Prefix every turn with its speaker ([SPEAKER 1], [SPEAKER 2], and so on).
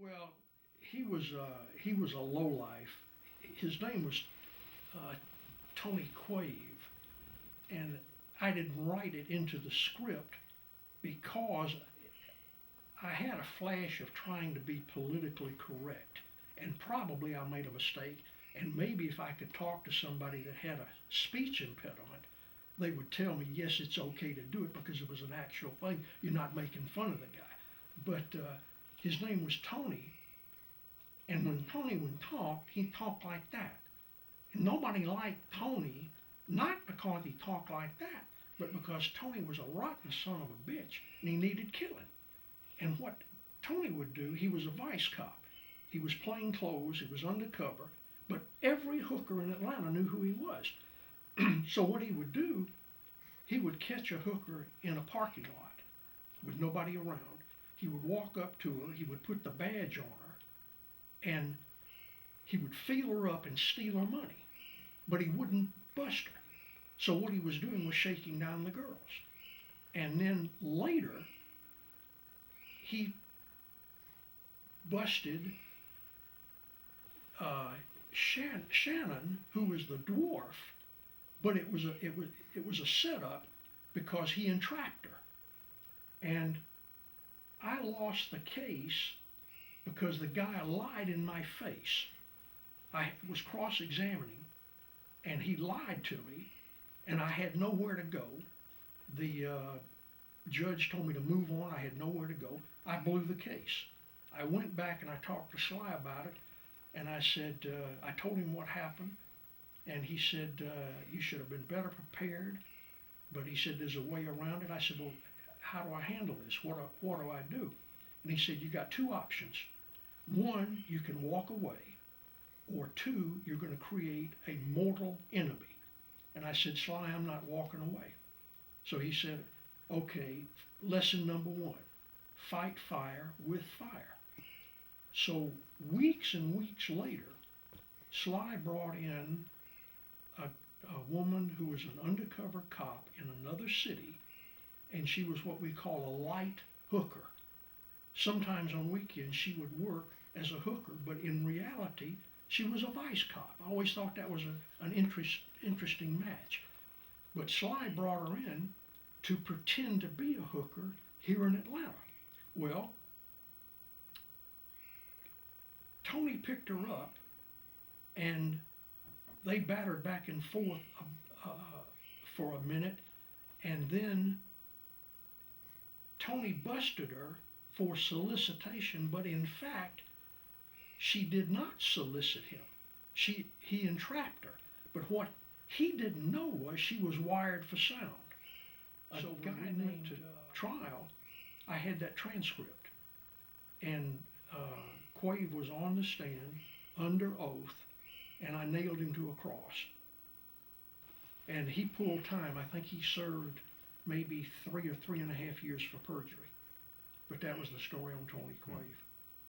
[SPEAKER 1] Well, he was a lowlife. His name was uh, Tony Quave, and I didn't write it into the script because I had a flash of trying to be politically correct, and probably I made a mistake. And maybe if I could talk to somebody that had a speech impediment, they would tell me, yes, it's okay to do it because it was an actual thing. You're not making fun of the guy. But his name was Tony, and when Tony would talk, he talked like that. And nobody liked Tony, not because he talked like that, but because Tony was a rotten son of a bitch and he needed killing. And what Tony would do, he was a vice cop. He was plain clothes, he was undercover, but every hooker in Atlanta knew who he was. So what he would do, he would catch a hooker in a parking lot with nobody around. He would walk up to her, he would put the badge on her, and he would feel her up and steal her money. But he wouldn't bust her. So what he was doing was shaking down the girls. And then later, he busted Shannon, who was the dwarf, but it was a setup because he entrapped her. And I lost the case because the guy lied in my face. I was cross-examining, and he lied to me, and I had nowhere to go. The judge told me to move on. I had nowhere to go. I blew the case. I went back and I talked to Sly about it, and I said, I told him what happened, and he said, you should have been better prepared, but he said, there's a way around it. I said, well, how do I handle this? What do I do? And he said, you got two options. One, you can walk away, or two, you're going to create a mortal enemy. And I said, Sly, I'm not walking away. So he said, okay, lesson number one, fight fire with fire. So weeks and weeks later, Sly brought in a woman who was an undercover cop in another city, and she was what we call a light hooker. Sometimes on weekends she would work as a hooker, but in reality she was a vice cop. I always thought that was an interesting match. But Sly brought her in to pretend to be a hooker here in Atlanta. Well, Tony picked her up, and they battered back and forth for a minute, and then Tony busted her for solicitation, but in fact, she did not solicit him. He entrapped her. But what he didn't know was she was wired for sound. So when we went to trial, I had that transcript, and Quave was on the stand under oath, and I nailed him to a cross. And he pulled time. I think he served maybe 3 or 3.5 years for perjury. But that was the story on Tony Quave.